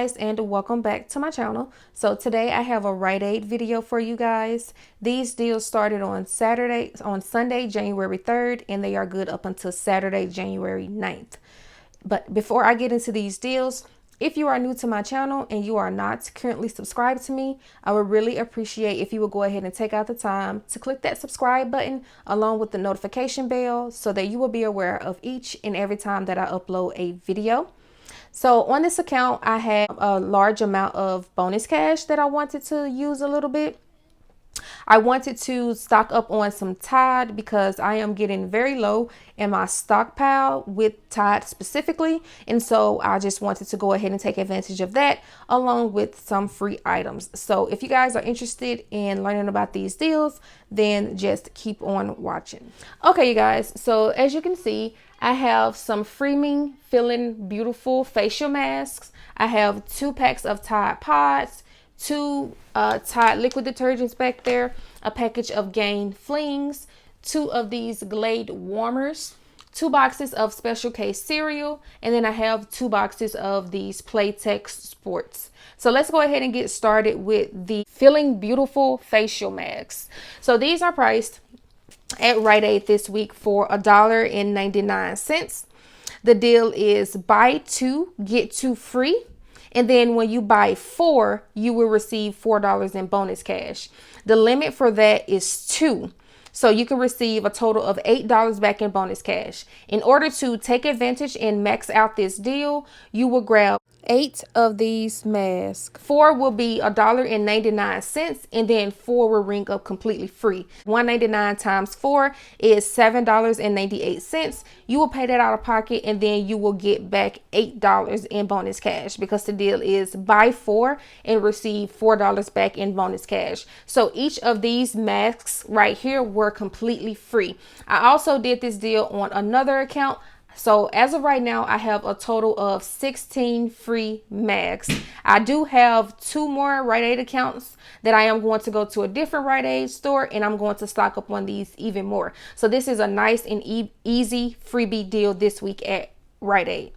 guys, and welcome back to my channel. So today I have a RiteAid video for you guys. These deals started on Sunday, January 3rd, and they are good up until Saturday, January 9th. But before I get into these deals, if you are new to my channel and you are not currently subscribed to me, I would really appreciate if you would go ahead and take out the time to click that subscribe button along with the notification bell so that you will be aware of each and every time that I upload a video. So on this account, I have a large amount of bonus cash that I wanted to use a little bit. I wanted to stock up on some Tide because I am getting very low in my stockpile with Tide specifically. And so I just wanted to go ahead and take advantage of that along with some free items. So if you guys are interested in learning about these deals, then just keep on watching. Okay, you guys. So as you can see, I have some Freeming Feeling Beautiful facial masks. I have 2 packs of Tide Pods, 2 Tide liquid detergents back there, a package of Gain Flings, 2 of these Glade warmers, 2 boxes of Special K cereal, and then I have 2 boxes of these Playtex sports. So let's go ahead and get started with the Feeling Beautiful facial masks. So these are priced at RiteAid this week for $1.99. The deal is buy 2, get 2 free. And then when you buy 4, you will receive $4 in bonus cash. The limit for that is 2. So you can receive a total of $8 back in bonus cash. In order to take advantage and max out this deal, you will grab 8 of these masks. 4 will be $1.99, and then 4 will ring up completely free. $1.99 times 4 is $7.98. You will pay that out of pocket, and then you will get back $8 in bonus cash because the deal is buy 4 and receive $4 back in bonus cash. So each of these masks right here were completely free. I also did this deal on another account. So as of right now, I have a total of 16 free masks. I do have 2 more RiteAid accounts that I am going to go to a different RiteAid store, and I'm going to stock up on these even more. So this is a nice and easy freebie deal this week at RiteAid.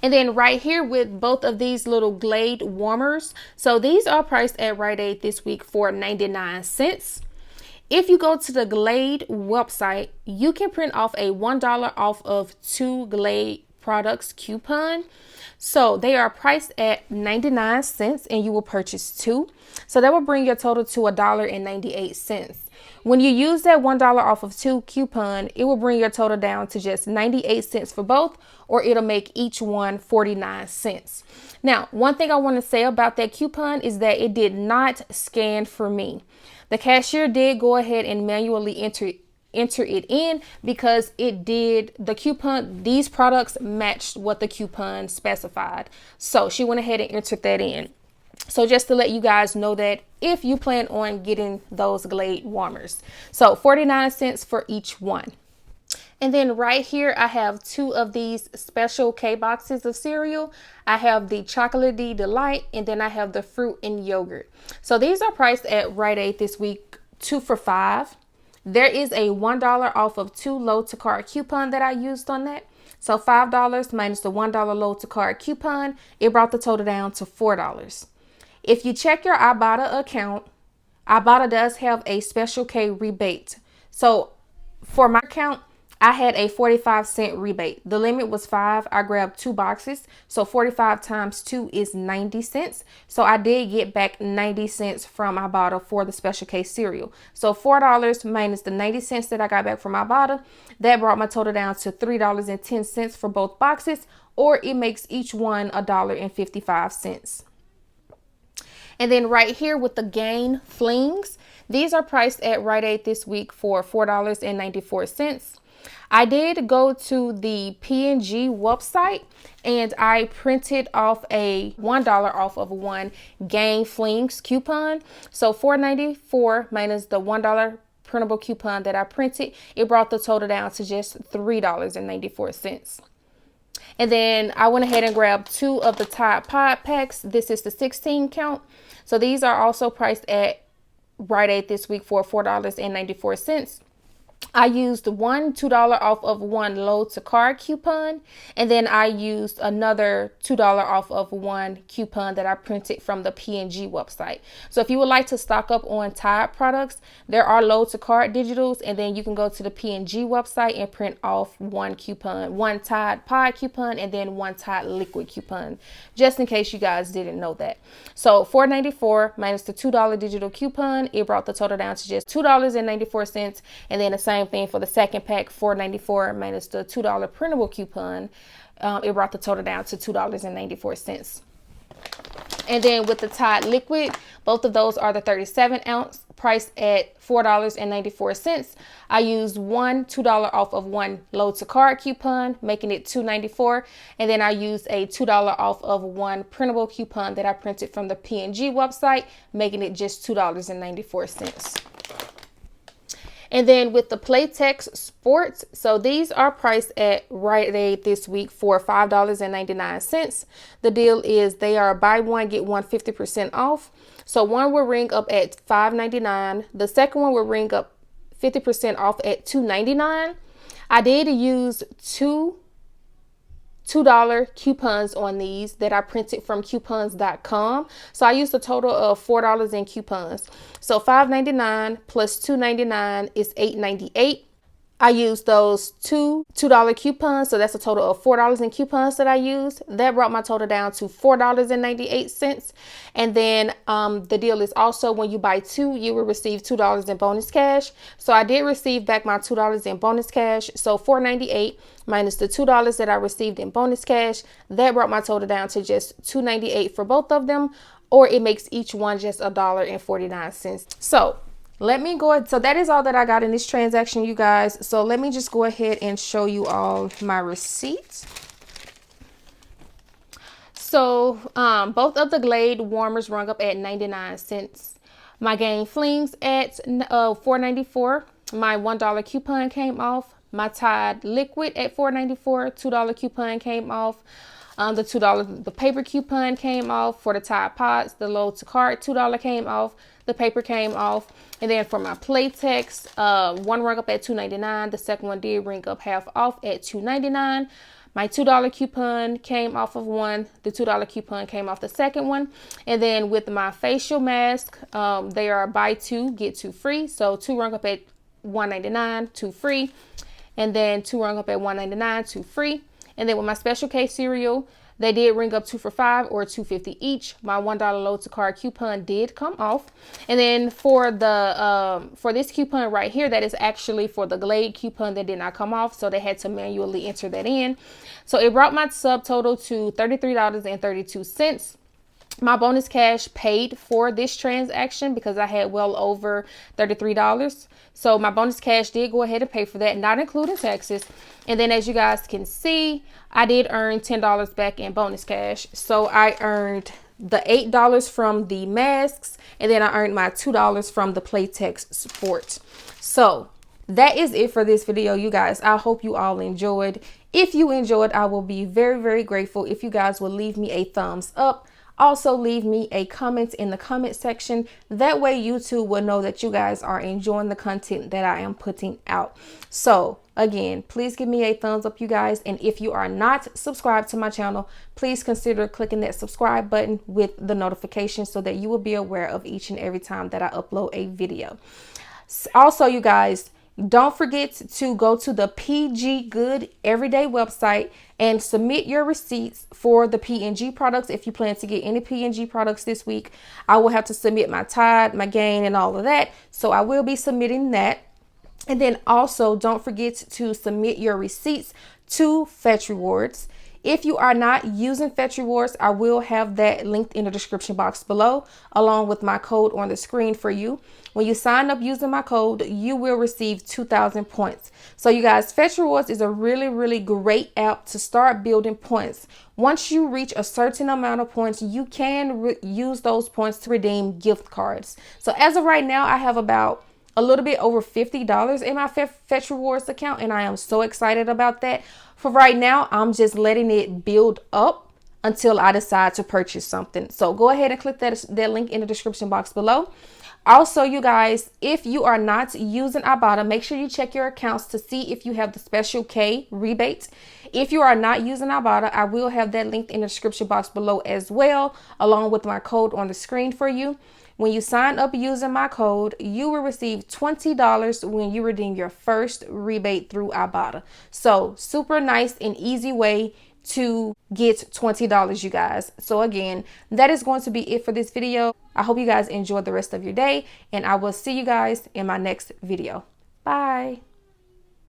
And then right here with both of these little Glade warmers. So these are priced at RiteAid this week for 99 cents. If you go to the Glade website, you can print off a $1 off of 2 Glade products coupon. So they are priced at 99 cents and you will purchase 2. So that will bring your total to $1.98. When you use that $1 off of 2 coupon, it will bring your total down to just 98 cents for both, or it'll make each one 49 cents. Now, one thing I want to say about that coupon is that it did not scan for me. The cashier did go ahead and manually enter it in because the coupon, these products matched what the coupon specified. So she went ahead and entered that in. So just to let you guys know that if you plan on getting those Glade warmers. So 49 cents for each one. And then right here, I have 2 of these Special K boxes of cereal. I have the Chocolatey Delight, and then I have the Fruit and Yogurt. So these are priced at RiteAid this week, 2 for $5. There is a $1 off of 2 load to card coupon that I used on that. So $5 minus the $1 load to card coupon, it brought the total down to $4. If you check your IBOTTA account, IBOTTA does have a Special K rebate. So for my account, I had a 45-cent rebate. The limit was 5. I grabbed 2 boxes. So 45 times 2 is 90 cents. So I did get back 90 cents from IBOTTA for the Special K cereal. So $4 minus the 90 cents that I got back from IBOTTA, that brought my total down to $3.10 for both boxes, or it makes each one $1.55. And then right here with the Gain Flings, these are priced at RiteAid this week for $4.94. I did go to the P&G website and I printed off a $1 off of 1 Gain Flings coupon. So $4.94 minus the $1 printable coupon that I printed, it brought the total down to just $3.94. And then I went ahead and grabbed 2 of the Tide Pod packs. This is the 16 count. So these are also priced at RiteAid this week for $4.94. I used one $2 off of one load to card coupon, and then I used another $2 off of one coupon that I printed from the P&G website. So if you would like to stock up on Tide products, there are load to card digitals, and then you can go to the P&G website and print off one coupon, one Tide Pod coupon, and then one Tide liquid coupon, just in case you guys didn't know that. So $4.94 minus the $2 digital coupon, it brought the total down to just $2.94, and then the same thing for the second pack, $4.94 minus the $2 printable coupon, it brought the total down to $2.94. And then with the Tide liquid, both of those are the 37-ounce, priced at $4.94. I used one $2 off of one load to card coupon, making it $2.94, and then I used a $2 off of one printable coupon that I printed from the P&G website, making it just $2.94. And then with the Playtex Sports, so these are priced at RiteAid this week for $5.99. The deal is they are buy one, get one 50% off. So one will ring up at $5.99. The second one will ring up 50% off at $2.99. I did use two $2 coupons on these that I printed from coupons.com. So I used a total of $4 in coupons. So $5.99 plus $2.99 is $8.98. I used those two $2 coupons, so that's a total of $4 in coupons that I used. That brought my total down to $4.98. And then the deal is also when you buy two, you will receive $2 in bonus cash. So I did receive back my $2 in bonus cash. So $4.98 minus the $2 that I received in bonus cash, that brought my total down to just $2.98 for both of them, or it makes each one just $1.49. So let me go ahead. So that is all that I got in this transaction, you guys. So let me just go ahead and show you all my receipts. So both of the Glade warmers rung up at 99 cents. My Game Flings at $4.94. My $1 coupon came off. My Tide liquid at $4.94. $2 coupon came off. The $2 the paper coupon came off. For the Tide Pods, the load to cart $2 came off. The paper came off. And then for my Playtex, one rung up at $2.99. The second one did ring up half off at $2.99. My $2 coupon came off of one. The $2 coupon came off the second one. And then with my facial mask, they are buy two, get two free. So two rung up at $1.99, two free. And then two rung up at $1.99, two free. And then with my special case cereal, they did ring up 2 for $5 or $2.50 each. My $1 load to card coupon did come off. And then for the for this coupon right here, that is actually for the Glade coupon that did not come off, so they had to manually enter that in. So it brought my subtotal to $33.32. My bonus cash paid for this transaction because I had well over $33. So my bonus cash did go ahead and pay for that, not including taxes. And then as you guys can see, I did earn $10 back in bonus cash. So I earned the $8 from the masks, and then I earned my $2 from the Playtex Sport. So that is it for this video, you guys. I hope you all enjoyed. If you enjoyed, I will be very, very grateful if you guys will leave me a thumbs up. Also, leave me a comment in the comment section. That way YouTube will know that you guys are enjoying the content that I am putting out. So again, please give me a thumbs up, you guys. And if you are not subscribed to my channel, please consider clicking that subscribe button with the notification so that you will be aware of each and every time that I upload a video. Also, you guys, don't forget to go to the PG Good Everyday website and submit your receipts for the P&G products. If you plan to get any P&G products this week, I will have to submit my Tide, my Gain, and all of that. So I will be submitting that. And then also don't forget to submit your receipts to Fetch Rewards. If you are not using Fetch Rewards, I will have that linked in the description box below, along with my code on the screen for you. When you sign up using my code, you will receive 2,000 points. So you guys, Fetch Rewards is a really, really great app to start building points. Once you reach a certain amount of points, you can use those points to redeem gift cards. So as of right now, I have about a little bit over $50 in my Fetch Rewards account, and I am so excited about that. For right now, I'm just letting it build up until I decide to purchase something. So go ahead and click that link in the description box below. Also, you guys, if you are not using Ibotta, make sure you check your accounts to see if you have the special K rebate. If you are not using Ibotta, I will have that linked in the description box below as well, along with my code on the screen for you. When you sign up using my code, you will receive $20 when you redeem your first rebate through Ibotta. So super nice and easy way to get $20, you guys. So again, that is going to be it for this video. I hope you guys enjoy the rest of your day, and I will see you guys in my next video. Bye.